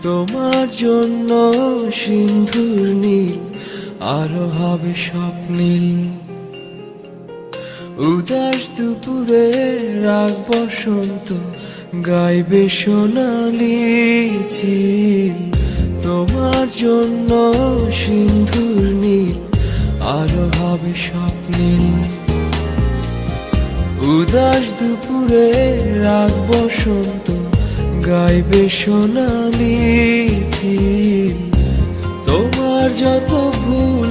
তোমার জন্য সিন্ধুর নীল আরো হবে স্বপ্নীল, উদাস দুপুরে রাগ বসন্ত গাইবে সোনালি চিল। তোমার জন্য সিন্ধুর নীল আরো হবে স্বপ্নীল, উদাস দুপুরে রাগ বসন্ত গাইবে সোনালি চিল। তোমার যত ভুল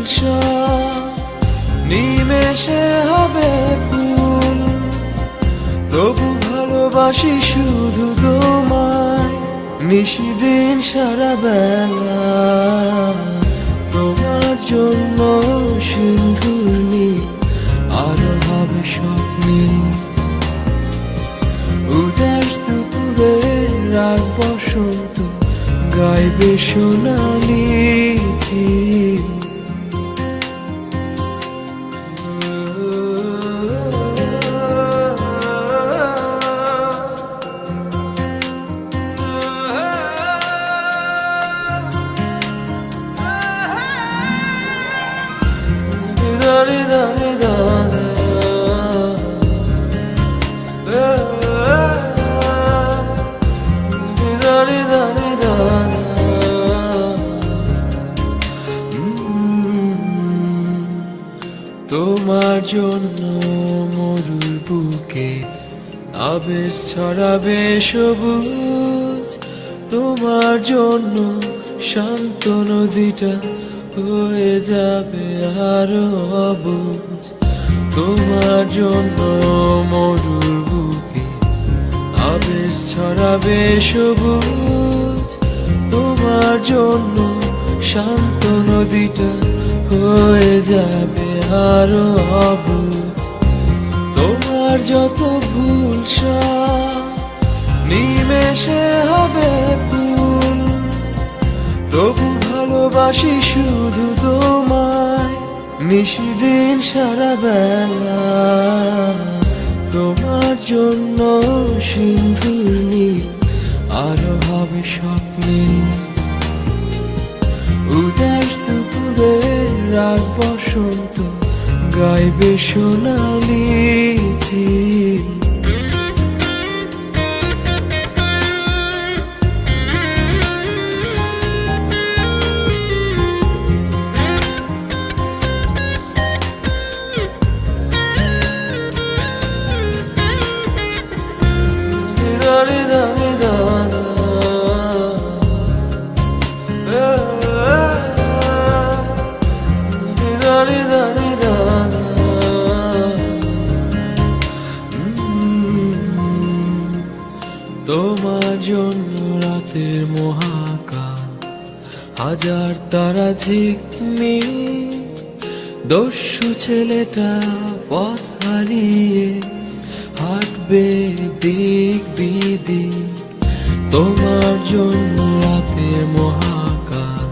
নিমেষে হবে ফুল, তবু ভালোবাসি শুধু তোমায় নিশিদিন সারা বেলা। তোমার জন্য সিন্ধুর নীল আরো হবে স্বপ্নীল, উদাস দুপুরে রাগ বসন্ত গাইবে সোনালি চিল। তোমার জন্য মরুর বুকে আবেশ ছড়াবে সবুজ, তোমার জন্য শান্ত নদীটা হয়ে যাবে আরো অবুঝ। তোমার জন্য মরুর বুকে আবেশ ছড়াবে সবুজ, তোমার জন্য শান্ত নদীটা হয়ে যাবে আরো অবুঝ। তোমার যত ভুল নিমেষে হবে ফুল, তবু ভালোবাসি শুধু তোমায় নিশিদিন সারা বেলা। তোমার জন্য সিন্ধুর নীল আরো হবে স্বপ্নীল, উদাস দুপুরে রাগ বসন্ত গাইবে সোনালি চিল। তোমার জন্য রাতের মহাকাশ হাজার তারা ঝিকমিক, দস্যু ছেলেটা পথ হারিয়ে হাঁটবে দিক বিদিক। তোমার জন্য রাতের মহাকাশ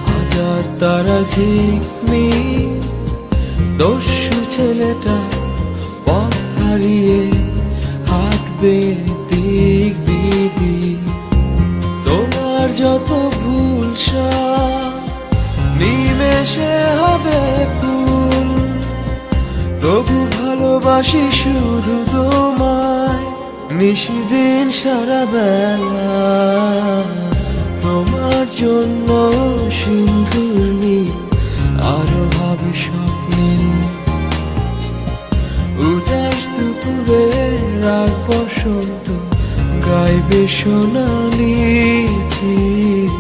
হাজার তারা ঝিকমিক, দস্যু ছেলেটা পথ হারিয়ে হাঁটবে দিক বিদিক। তোমার যত ভুল নিমেষে হবে ফুল, তবু ভালোবাসি শুধু তোমায় নিশিদিন সারা বেলা। তোমার জন্য সিন্ধুর নীল আরো হবে স্বপ্নীল, উদাস দুপুরে রাগ বসন্ত গাইবে সোনালি চিল।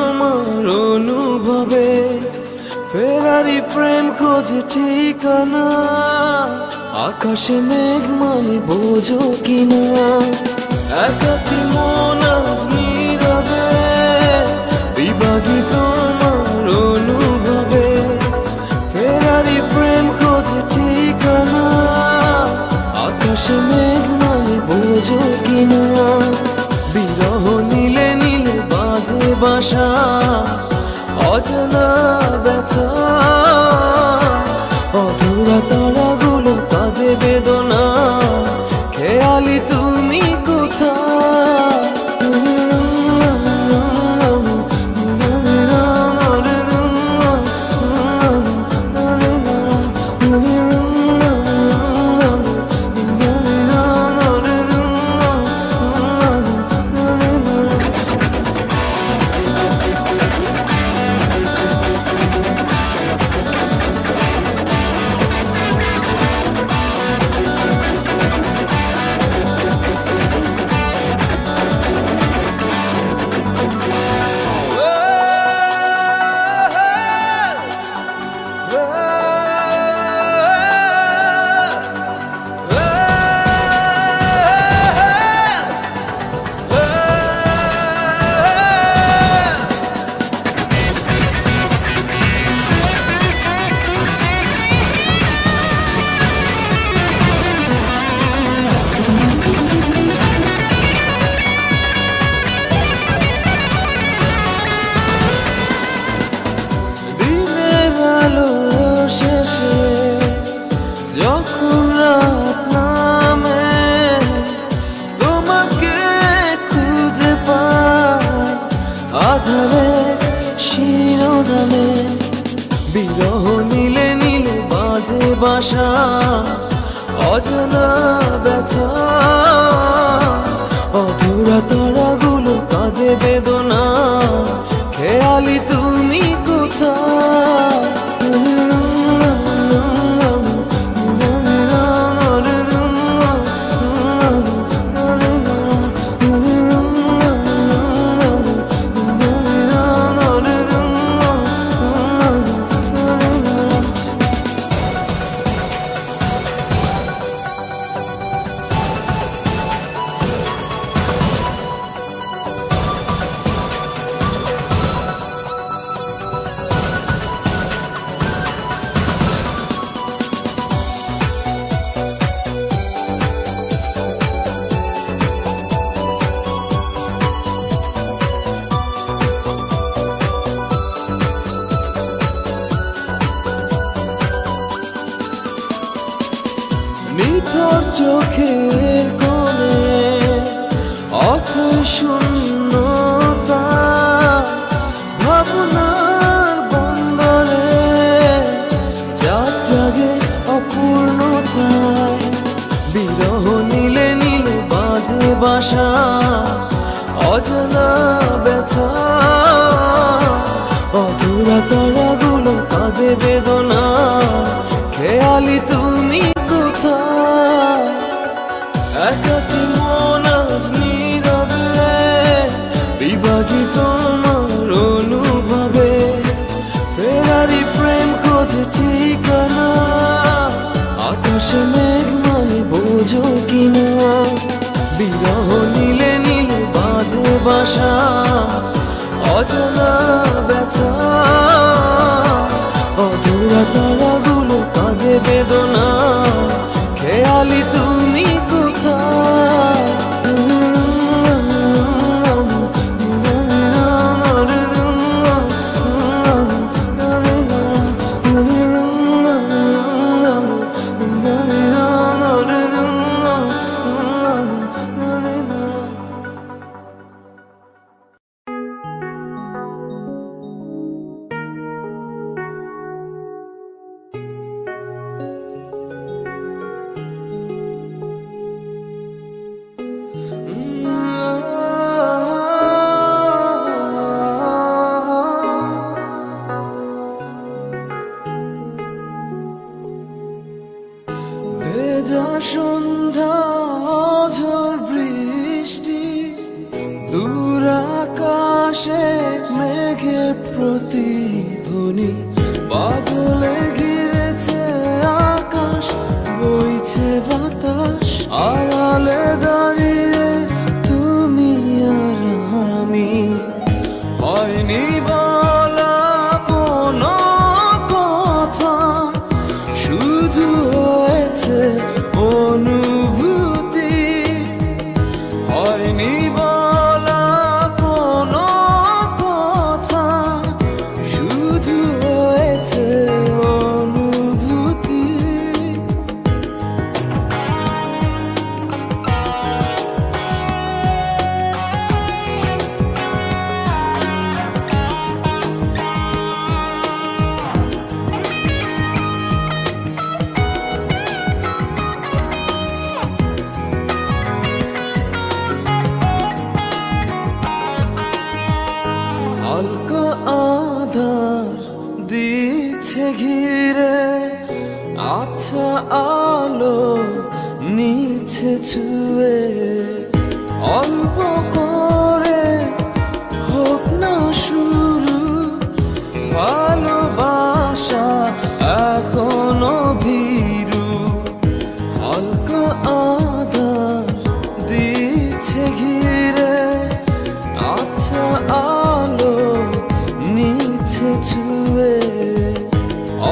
তোমার অনুভবে ফেরারি প্রেম খোঁজে ঠিকানা আকাশে মেঘ মানে বোঝো কিনা একাকী মন আজ নীরবে বিভাগী তোমার অনুভবে ফেরারি প্রেম খোঁজে ঠিকানা আকাশে মেঘ মানে বোঝো কিনা বিরহ নীলে নীলে বাঁধে বাসা অজানা ব্যথা অধুরা তারাগুলো কাঁদে বেদনা খেয়ালি তুমি কোথায় যখন রাত নামে তোমাকে খুঁজে পাই আধারে শিরোনামে বিরহ নীলে নীলে বাঁধে বাসা অজানা ব্যথা অধুরা তারাগুলো কাঁদে বেদনা খেয়ালি তুমি কোথায় নিথর চোখের কোণে অথই শূন্যতা ভাবনার বন্দরে চাঁদ জাগে অপূর্ণতায় বিরহ নীলে নীলে বাঁধে বাসা অজানা ব্যথা অধুরা তারাগুলো কাঁদে বেদনা খেয়ালি তুমি একাকী মন আজ নীরবে বিভাগী তোমার অনুভবে ফেরারি প্রেম খোঁজে ঠিকানা আকাশে মেঘ মানে বোঝো কিনা বিরহ নীলে নীলে বাঁধে বাসা অজানা ব্যথা অধুরা তারাগুলো কাঁদে বেদনা খেয়ালি তুমি কোথায় প্রতিধ্বনি বাদলে ঘিরেছে আকাশ বইছে বাতাস আড়ালে দাঁড়িয়ে তুমি আর আমি হয়নি বলা কোনো কথা শুধু হয়েছে অনুভূতি হয়নি বলা কোনো কথা শুধু হয়েছে অনুভূতি হালকা আধার দিচ্ছে ঘিরে আচ্ছা আলো নিচ্ছে ছুঁয়ে অল্প করে হোক না শুরু ভালোবাসা এখনো ভীরু হালকা আধার দিচ্ছে ঘিরে আচ্ছা আলো নিচ্ছে ছুঁয়ে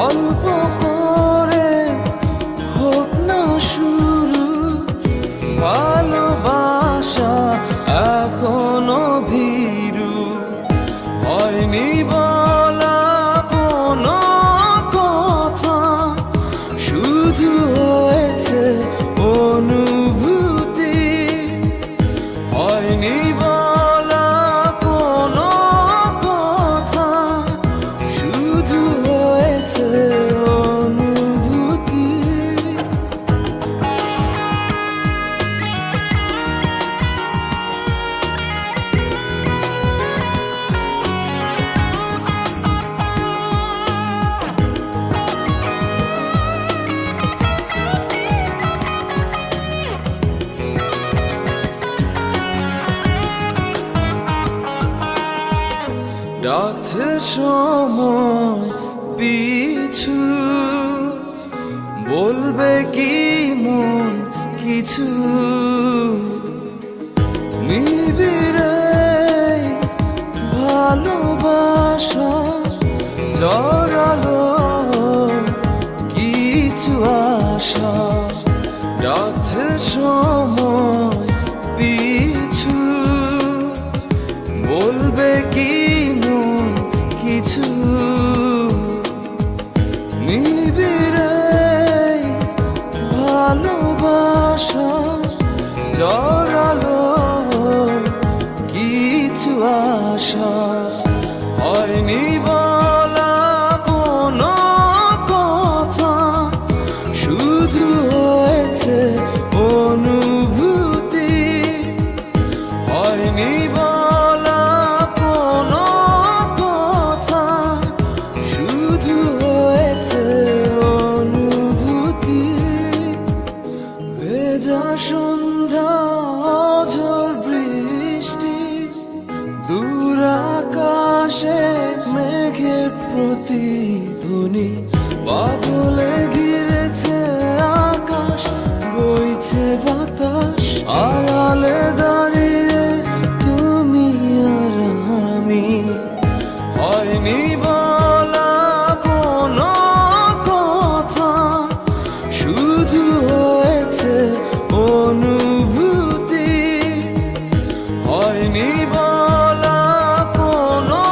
অল্প করে হোক না শুরু ভালোবাসা এখনো ভীরু হয়নি বলা কোনো কথা শুধু হয়েছে অনুভূতি হয়নি বলা কোনো কথা শুধু হয়েছে অনুভূতি ডাকছে সময় পিছু বলবে কি মন কিছু নিবিড়ে ভালোবাসা জড়ালো কিছু আশা ডাকছে সময় পিছু বলবে কি মন কিছু নিবিড়ে ভালোবাসা জড়ালো কিছু আশা হয়নি বলা কোনো কথা শুধু হয়েছে অনুভূতি হয়নি বলা কোনো কথা শুধু হয়েছে অনুভূতি ভেজা সন্ধ্যা ঝড় বৃষ্টি দূর আকাশে মেঘের প্রতিধ্বনি বাদলে ঘিরেছে আকাশ বইছে বাতাস আড়ালে দাঁড়িয়ে তুমি আর আমি হয়নি বলা কোনো কথা শুধু হয়েছে অনুভূতি হয়নি বলা কোনো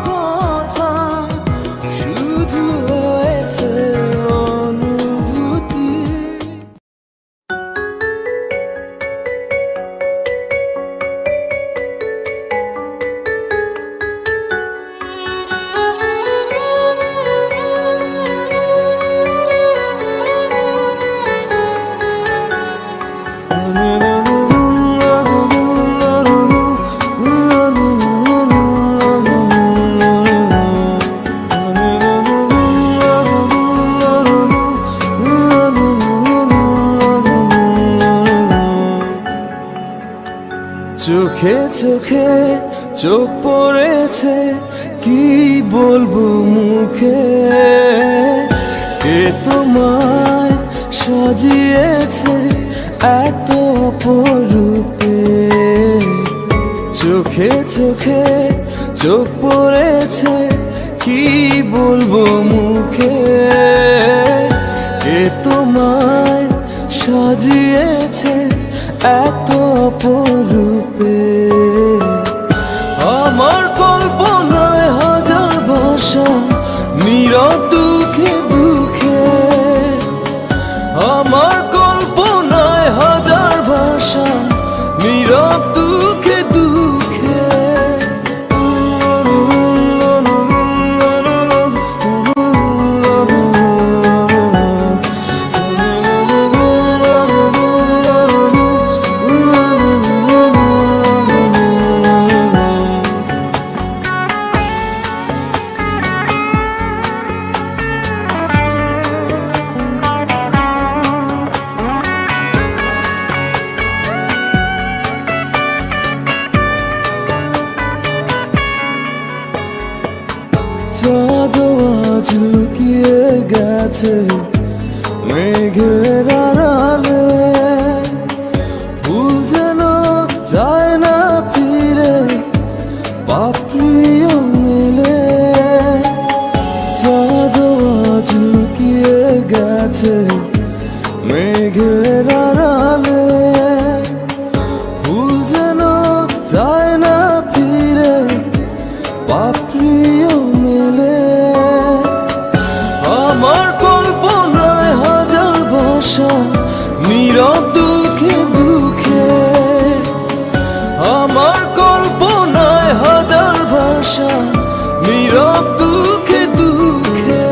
কথা শুধু হয়েছে অনুভূতি চোখে চোখে চোখ পড়েছে কি বলবো মুখে, কে তোমায় সাজিয়েছে এত অপরূপে। চোখে চোখে চোখ পড়েছে, কি বলবো মুখে, কে তোমায় সাজিয়েছে এত অপরূপে। আমার কল্পনায় হাজার ভাষা, নীরব দুঃখে দুঃখে। আমার কল্পনায় হাজার ভাষা, নীরব দুঃখে দুঃখে। চাঁদ আজ লুকিয়ে গেছে মেঘের আড়ালে, ফুল যেন যায় না ফিরে, পাপড়িও মেলে। চাঁদ আজ লুকিয়ে গেছে মেঘের আড়ালে, ফুল যেন যায় না ফিরে, পাপড়িও মেলে। আমার কল্পনায় হাজার ভাষা, নীরব দুঃখে দুঃখে। আমার কল্পনায় হাজার ভাষা, নীরব দুঃখে দুঃখে।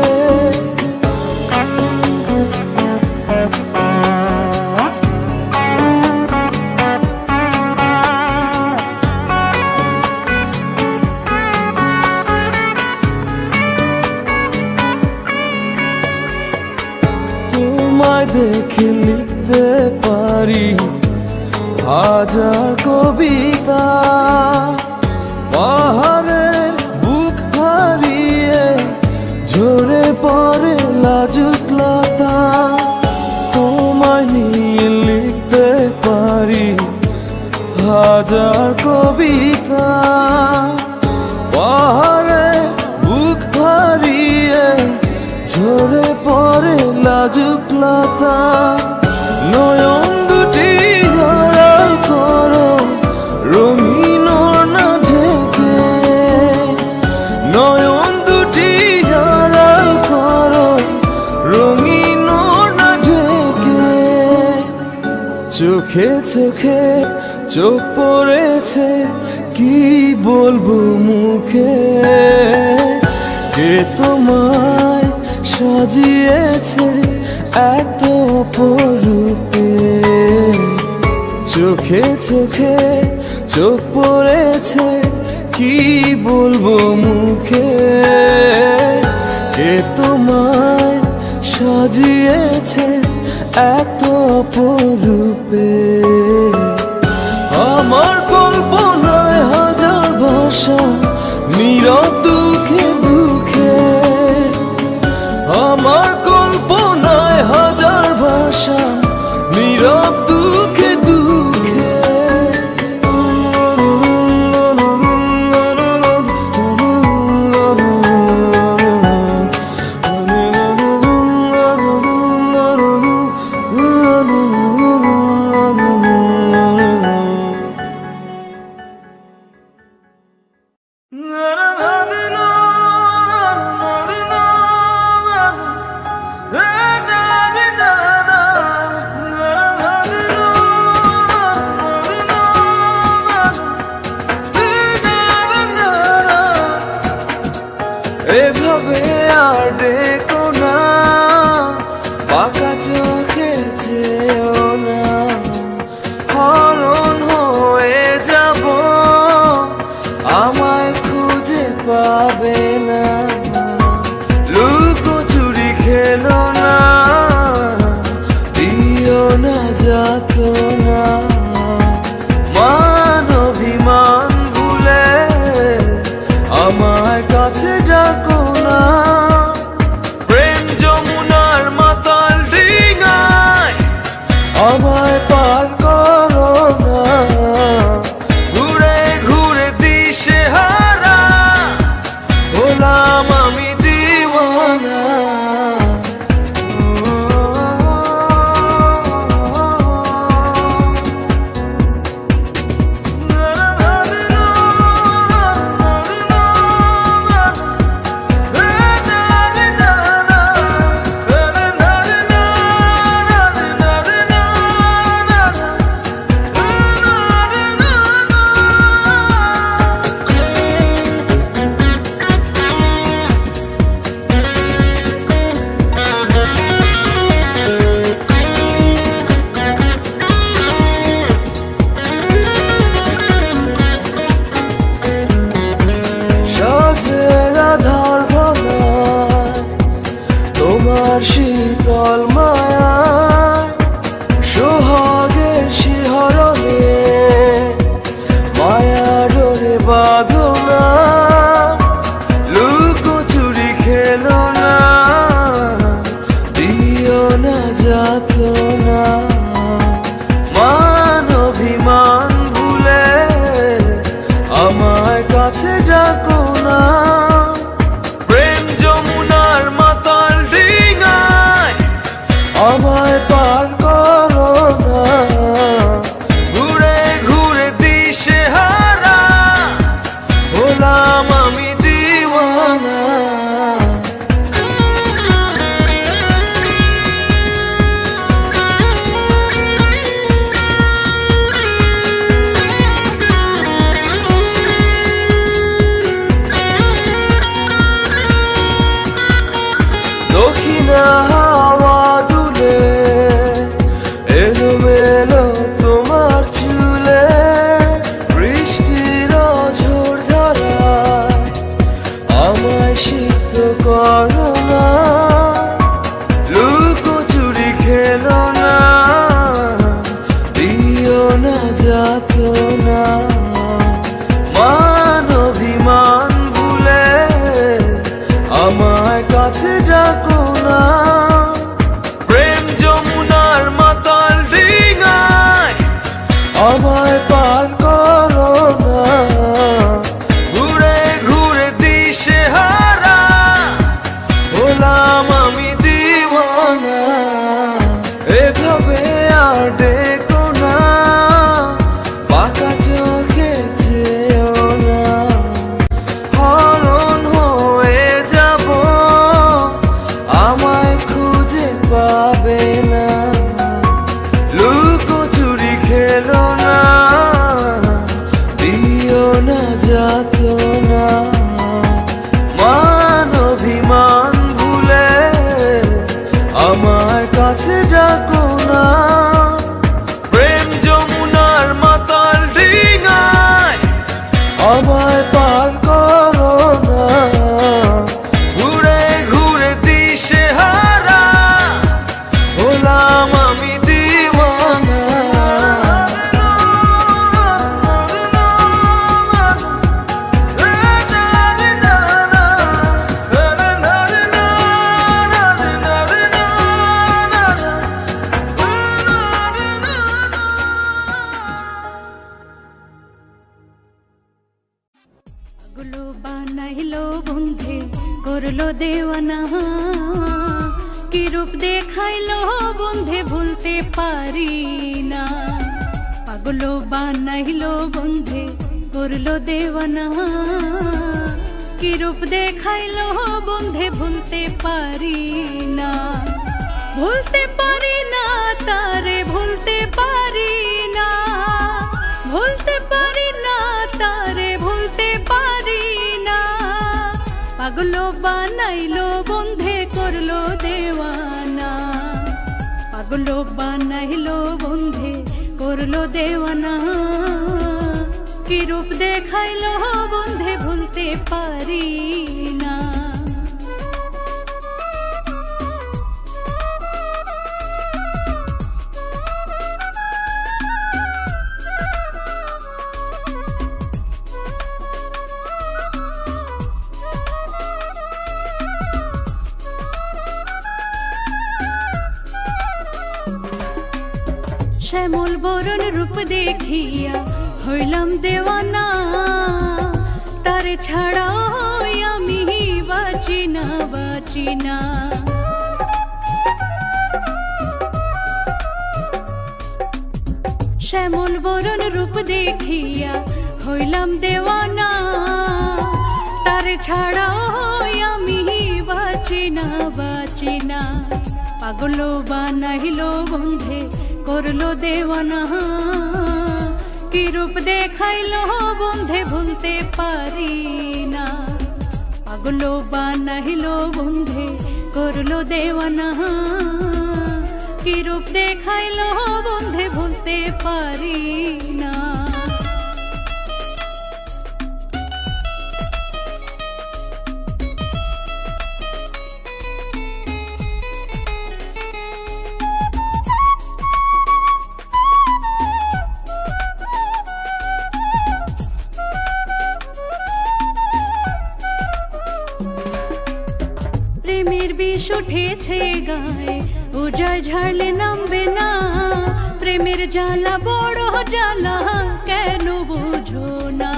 তোমায় দেখে লিখতে পারি হাজার কবিতা, পাহাড়ের বুক হারিয়ে ঝরে পড়ে লাজুক লতা। তোমায় নিয়ে লিখতে পারি হাজার কবিতা, পাহাড়ের বুক হারিয়ে ঝরে পড়ে লাজুক লতা। নয়ন দুটি আড়াল করো রঙিন ওড়না ঢেকে, নয়ন দুটি আড়াল করো রঙিন ওড়না ঢেকে। চোখে চোখে চোখ পড়েছে, কি বলবো মুখে, কে তোমায় সাজিয়েছে এত অপরূপে। চোখে চোখে চোখ পড়েছে, কি বলবো মুখে, কে তোমায় সাজিয়েছে এত অপরূপে। আমার কল্পনায় হাজার ভাষা, নীরব দুঃখে দুঃখে। আমার কল্পনায় হাজার ভাষা, নীরব দুঃখে দুঃখে। এভাবে আর ডেকো না, বাঁকা চোখে চেয়েও না, হরণ হয়ে যাব, আমায় খুঁজে পাবে না। লুকোচুরি খেলো না, দিও না যাতনা, মান অভিমান ভুলে আমায় কাছে হলাম আমি দিওয়ানা। তোমার শীতল মায়া সোহাগের শিহরণে মায়া ডোরে বাঁধো না, লুকোচুরি খেলো না, দিও না যাতনা। মান অভিমান ভুলে আমায় কাছে ডাকো না, আমায় পার করো না, ঘুরে ঘুরে দিশে হারা হলাম আমি দিওয়ানা। দক্ষিণা হাওয়া দুলে এলোমেলো তোমার চুলে, বৃষ্টির ঝড় ধারায় আমায় সিক্ত করো না, লুকোচুরি খেলো না, দিও না যাতনা। মান অভিমান ভুলে আমায় কাছে ডাকো না, প্রেম যমুনার মাতাল ডিঙায় আমায় পার করো না, ঘুরে ঘুরে দিশে হারা হলাম আমি দিওয়ানা। এভাবে আর ডেকো না, বাঁকা চোখে চেয়েও না, হরণ হয়ে যাব আমায় খুঁজে পাবে না, লুকোচুরি খেলো না, দিও না যাতনা। মান অভিমান ভুলে আমায় কাছে ডাকো না, প্রেম যমুনার মাতাল ডিঙায় আমায় পার করো না, ঘুরে ঘুরে দিশে হারা হলাম আমি দিওয়ানা। পাগলো বানাইলো বন্ধে করলো দেওয়ানা, কি রূপ দেখাইলো বন্ধে ভুলতে পারি না। পাগলো বানাইলো বন্ধে করলো দেওয়ানা, কি রূপ দেখাইলো বন্ধে ভুলতে পারি না। ভুলতে পারি না তারে ভুলতে পারি না, ভুলতে পারি না তারে ভুলতে পারি না। পাগলো বানাইলো বন্ধে করলো দেওয়ানা, পাগলো বানাইলো বন্ধে করলো দেওয়ানা, কি রূপ দেখাইলো বন্ধে ভুলতে পারি না। শ্যামল বরণ রূপ দেখিয়া হইলাম দেওয়ানা, তারে ছাড়াও আমি বাঁচি না। শ্যামল বরণ রূপ দেখিয়া হইলাম দেওয়ানা, তার ছাড়াও আমি বাঁচি না বাঁচি না। পাগল বানাইল বন্ধে করলো দেওয়ানা, কি রূপ দেখাইল বন্ধে ভুলতে পারি না। পাগল বানাইল বন্ধে করলো দেওয়ানা, কি রূপ দেখাইল বন্ধে ভুলতে পারি না। প্রেমের বিষ উঠেছে গায়ে, উজায় ঝাড়লে নামবে না। প্রেমের জ্বালা বড় জ্বালা, কেন বুঝো না।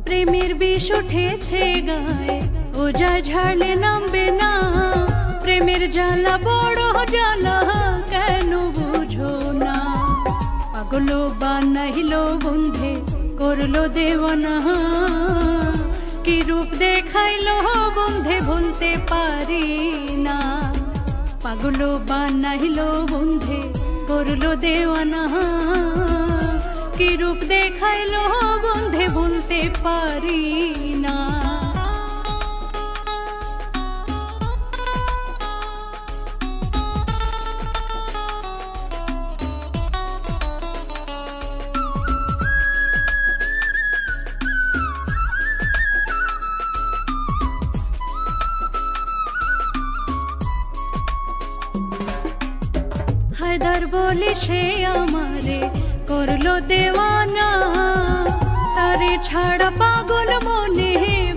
প্রেমের বিষ উঠেছে গায়ে, উজায় ঝাড়লে নামবে না। প্রেমের জ্বালা বড় জ্বালা, কেন বুঝো না। পাগল বানাইল বন্ধে করলো দেওয়ানা, কি রূপ দেখাইল বন্ধে ভুলতে পারি না। পাগল বানাইল বন্ধে করলো দেওয়ানা, কি রূপ দেখাইল বন্ধে ভুলতে পারি না। হায়দার বলে সে আমারে করলো দেওয়ানা, তারে ছাড়া পাগল মনে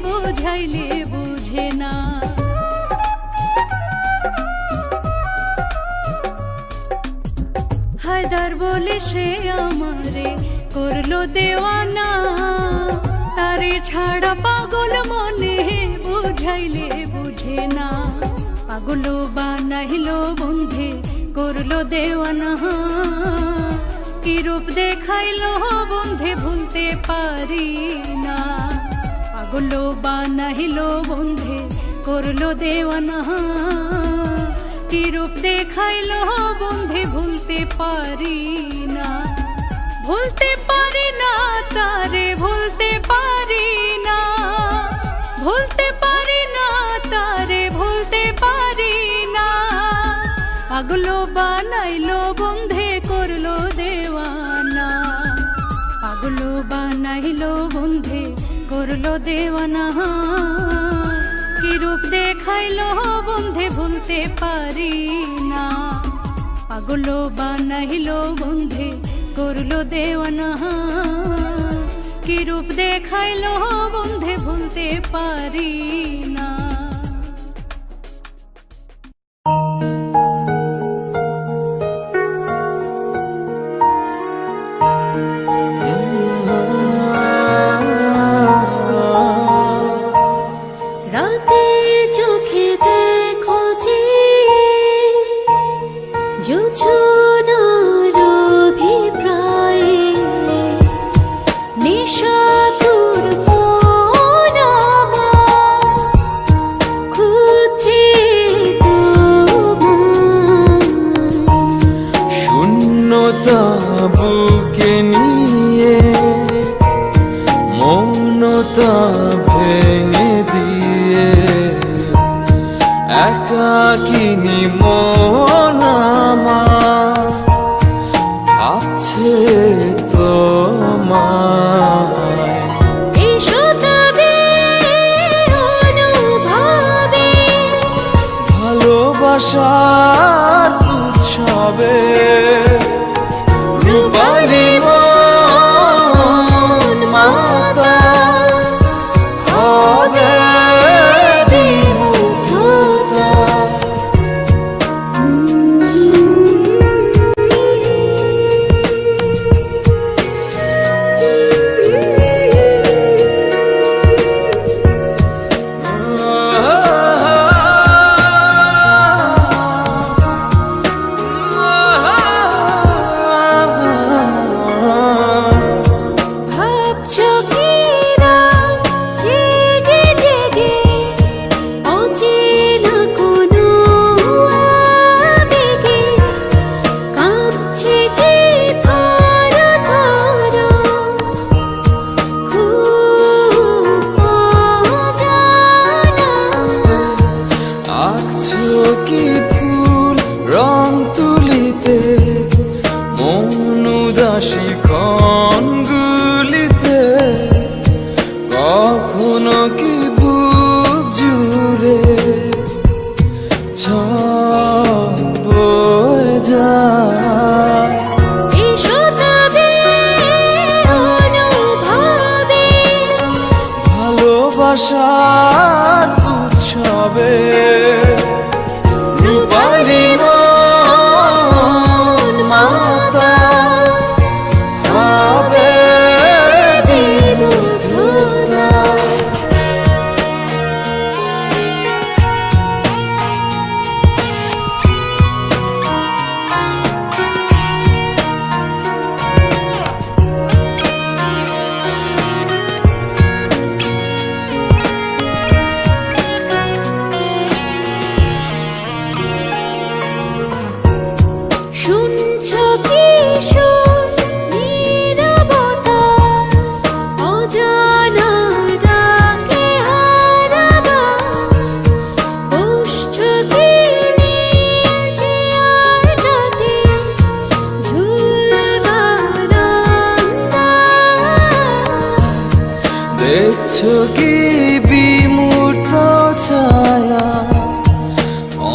বুঝাইলে বুঝে না। হায়দার বলে সে আমারে করলো দেওয়ানা, তারে ছাড়া পাগল মনে বুঝাইলে বুঝে না। পাগল বানাইল বন্ধে করলো দেওয়ানা, কি রূপ দেখাইল বন্ধে ভুলতে পারি না। পাগল বানাইল বন্ধে করলো দেওয়ানা, কি রূপ দেখাইল বন্ধে ভুলতে পারি না। ভুলতে পারি না তারে ভুলতে পারি না, ভুলতে পারি না তারে ভুলতে পারি না। পাগল বানাইল বন্ধে করলো দেওয়ানা, পাগল বানাইল বন্ধে করলো দেওয়ানা, কি রূপ দেখাইল বন্ধে ভুলতে পারি না। পাগল বানাইল বন্ধে করলো দেওয়ানা, কি রূপ দেখাইল বন্ধে ভুলতে পারি না। একাকিনী মন আমার ভাবছে তোমায়। এসো তবে অনুভবে ভালোবাসার উৎসবে রূপালী মন মাতাল হবে বিমুগ্ধতা। ভালোবাসার উৎসবে রূপালী মন মাতাল হবে বিমুগ্ধতা। দেখছো কি বিমূর্ত ছায়া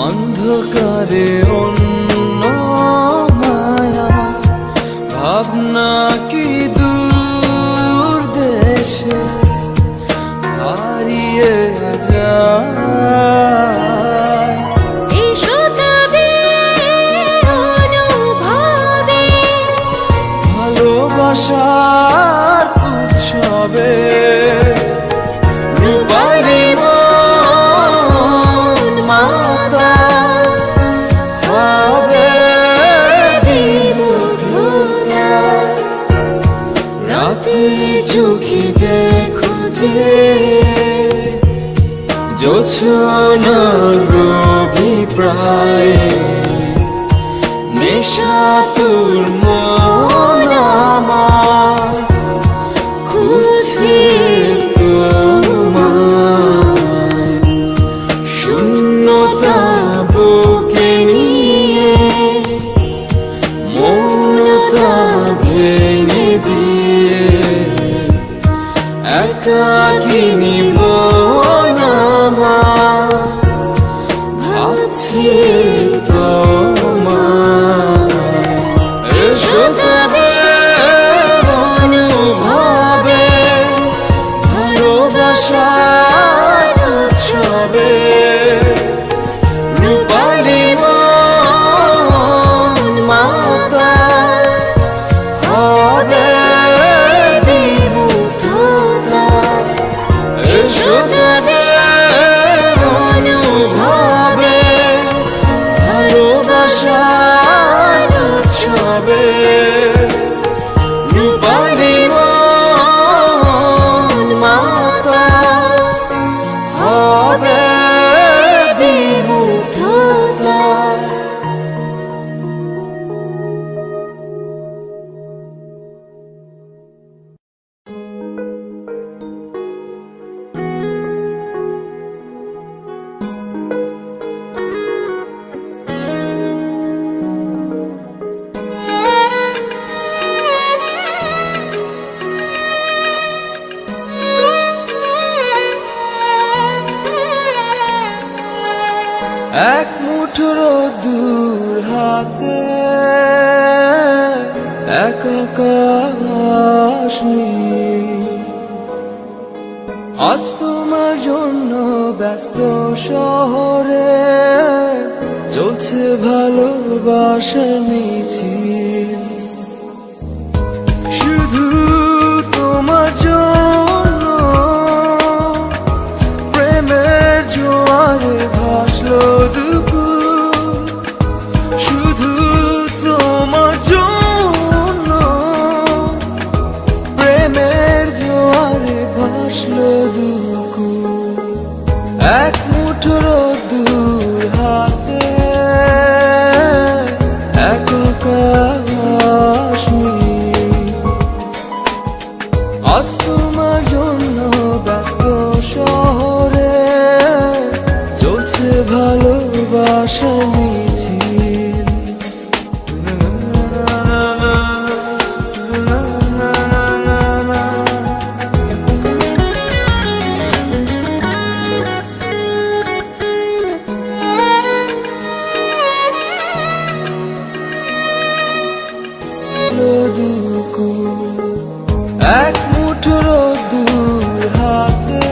অন্ধকারে অন্য মায়া ভাবনা কি দূর দেশে হারিয়ে যায়। এসো তবে অনুভবে ভালোবাসার উৎসবে রূপালী মন মাতাল হবে বিমুগ্ধতা। রাতে চোখে দেখো যে জোছনার অভিপ্রায় নেশা তোর মন আমার খুঁজছে তোমায়। শূন্যতা বুকে নিয়ে মৌনতা ভেঙে দিয়ে একাকিনী মন আমার ভাবছে তোমায়। এসো তবে অনুভবে ভালোবাসার উৎসবে রূপালী মন মাতাল হবে বিমুগ্ধতা। এসো তবে অনুভবে ভালোবাসার উৎসবে রূপালী মন মাতাল হবে বিমুগ্ধতা। এক মুঠো রোদ্দুর হাতে এক আকাশ নীল, আজ তোমার জন্য ব্যস্ত শহরে চলছে ভালোবাসার মিছিল। শুধু তোমার জন্য প্রেমের জোয়ারে ভাসলো দুকুল। শুধু তোমার জন্য প্রেমের জোয়ারে ভাসলো দুকুল। এক মুঠো রোদ্দুর হাতে এক আকাশ নীল, আজ তোমার জন্য ব্যস্ত শহরে চলছে ভালোবাসার মিছিল। এক মুঠো রোদ্দুর হাতে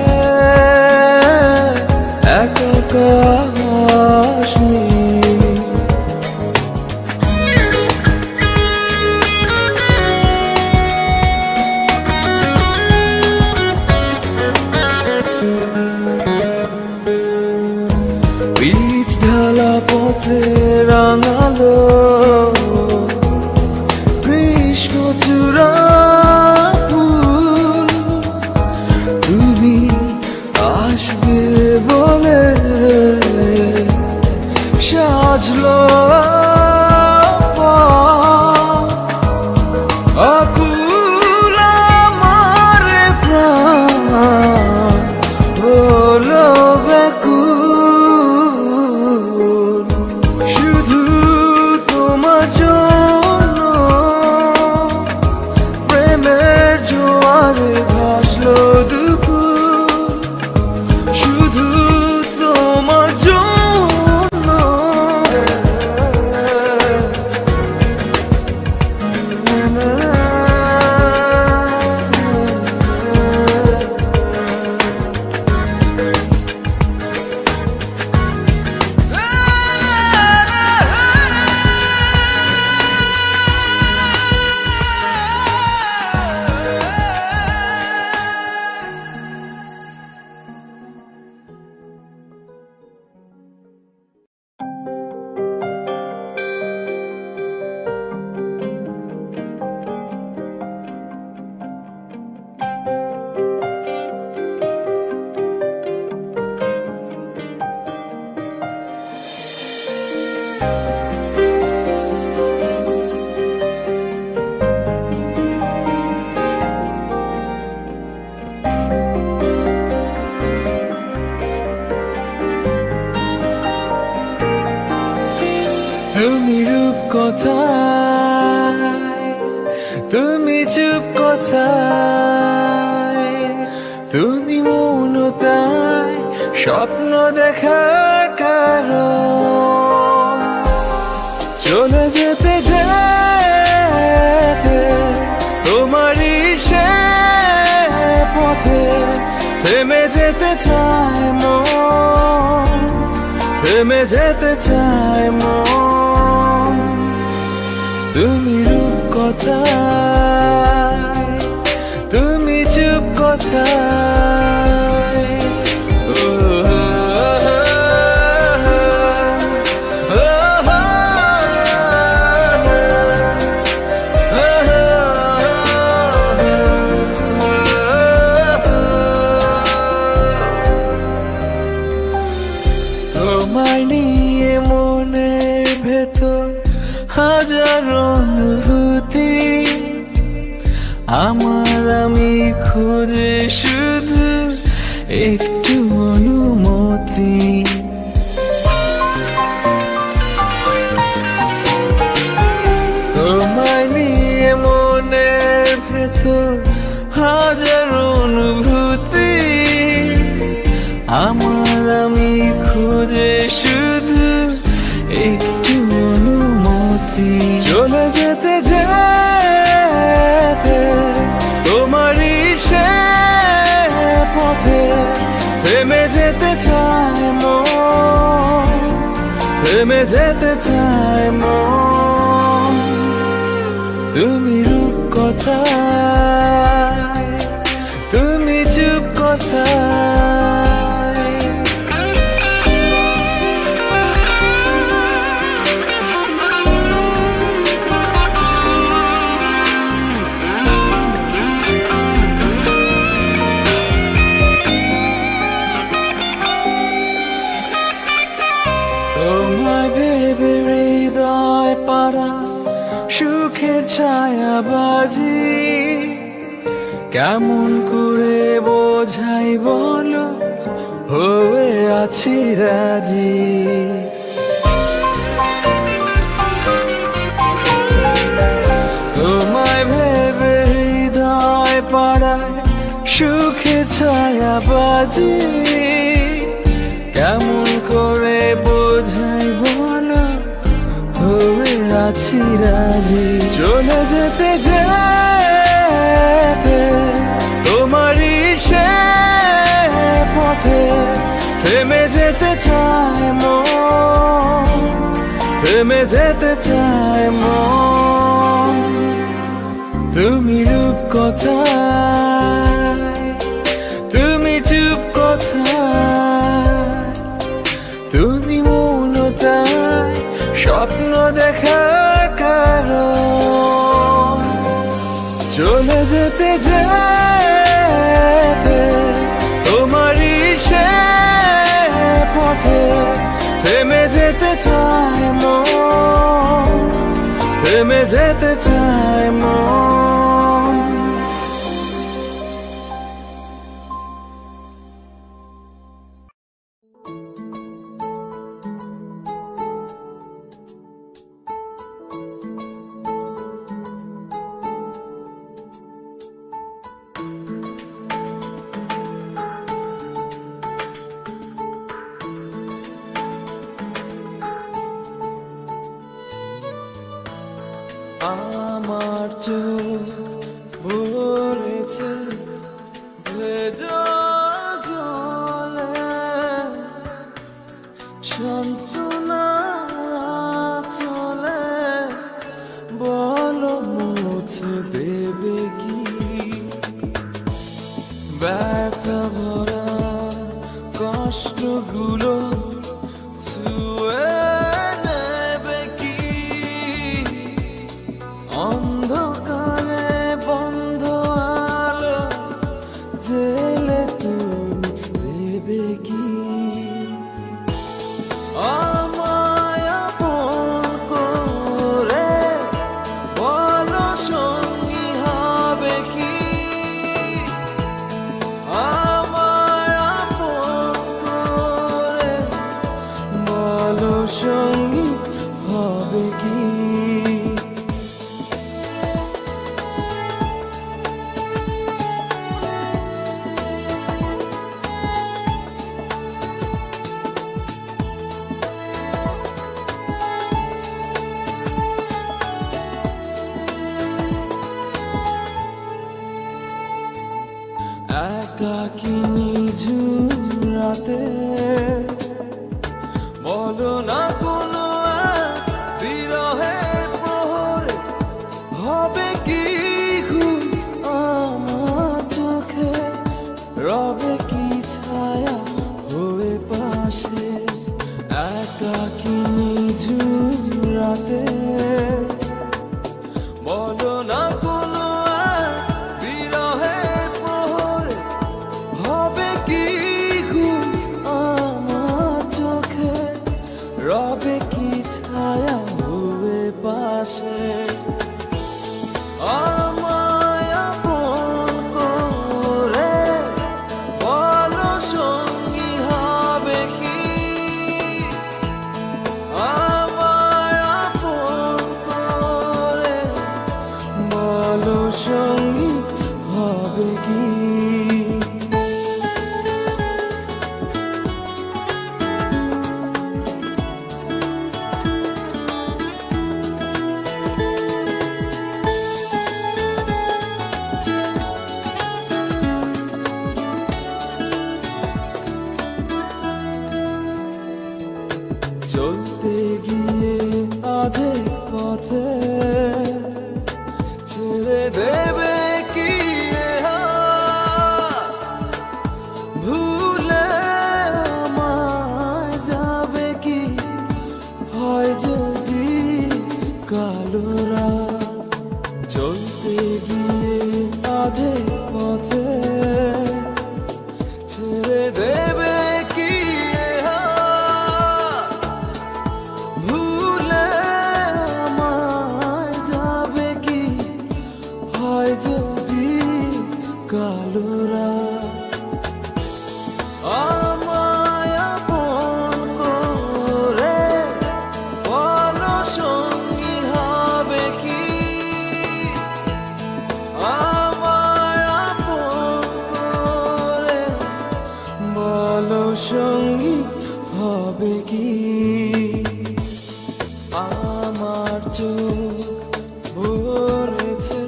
হলো দুকুল শুধু তোমার জন্য। তুমি রূপ কোথায়, তুমি চুপ কোথায়, তুমি মৌনতায় স্বপ্ন দেখার কারণ। চলে যেতে যেতে তোমারই সে পথে থেমে যেতে চায় মন, থেমে যেতে চায় মন। তুমি রূপ কোথায়, তুমি চুপ কোথায়, তোমায় নিয়ে মনের ভেতর হাজার অনুভূতি, আমার আমি খুঁজে শুধু একটু অনুমতি। তোমায় নিয়ে মনের ভেতর হাজার অনুভূতি, আমার আমি খুঁজে শুধু একটু অনুমতি। চলে যেতে যেতে তোমারই সে পথে থেমে যেতে চায় মন, থেমে যেতে চায় মন। তুমি রূপ কোথায়, তুমি চুপ কোথায়, তোমায় ভেবে হৃদয় পাড়া সুখের ছায়াবাজি, কেমন করে বোঝাই বলো হয়ে আছি রাজি। তোমায় ভেবে হৃদয় পাড়ায় সুখের ছায়াবাজি, কেমন করে বোঝাই বলো হয়ে আছি রাজি। চলে যেতে যেতে তোমারই সে পথে থেমে যেতে চায় মন, থেমে যেতে চায় মন। তুমি রূপ কোথায়, তুমি চুপ কোথায়, তুমি মৌনতায় স্বপ্ন দেখার কারণ। চলে যেতে যেতে তোমারই সে পথে থেমে যেতে চায় মন, থেমে যেতে চায় মন। ব্যথা ভরা কষ্টগুলো ছুঁয়ে নেবে কি অন্ধকারে বন্ধ আলো জেলে তুমি দেবে কি আমায় আপন করে বলো সঙ্গী হবে কি আমায় আপন করে বলো সঙ্গী হবে কি একাকী নিঝুম রাতে বলো না কোনো বিরহের প্রহরে হবে কি ঘুম আমার চোখে রবে কি ছায়া হয়ে পাশে একাকী নিঝুম রাতে বলো না কোনো বিরহের প্রহরে হবে কি ঘুম আমার চোখে রবে কি ছায়া হয়ে পাশে আমায় আপন করে বলো সঙ্গী হবে কি আমায় আপন করে বলো সঙ্গী হবে কি চলতে গিয়ে অর্ধেক পথে ছেড়ে দেবে কি এ হাত? ভুলে আমায় যাবে কি হয় যদি কালো রাত চলতে গিয়ে অর্ধেক পথে ছেড়ে দেবে কি এ হাত? ভুলে আমায় যাবে কি হয় যদি কালো রাত আমায় আপন করে বলো সঙ্গী হবে কি আমায় আপন করে বলো সঙ্গী হবে কি আমার চোখ ভরেছে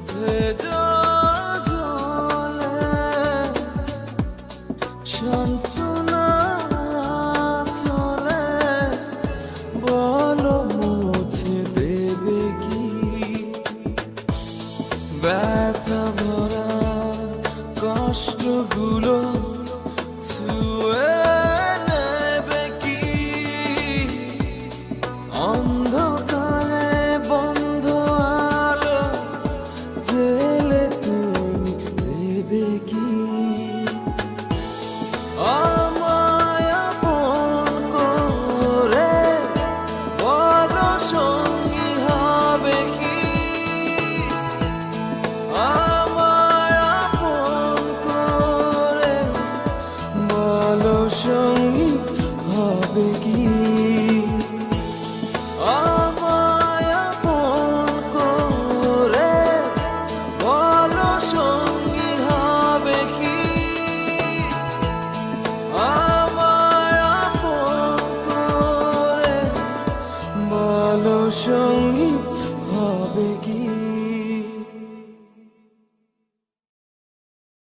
ভেজা জলে সান্ত্বনা চলে বলো মুছে দেবে কি ব্যথা ভরা কষ্টগুলো ছুঁয়ে নেবে কি অন্ধকারে বন্ধ আলো জেলে তুমি দেবে কি আমায় আপন করে বলো সঙ্গী হবে কি আমায় আপন করে বলো সঙ্গী হবে কি আমায় আপন করে বলো সঙ্গী হবে কি আমায় আপন করে বলো সঙ্গী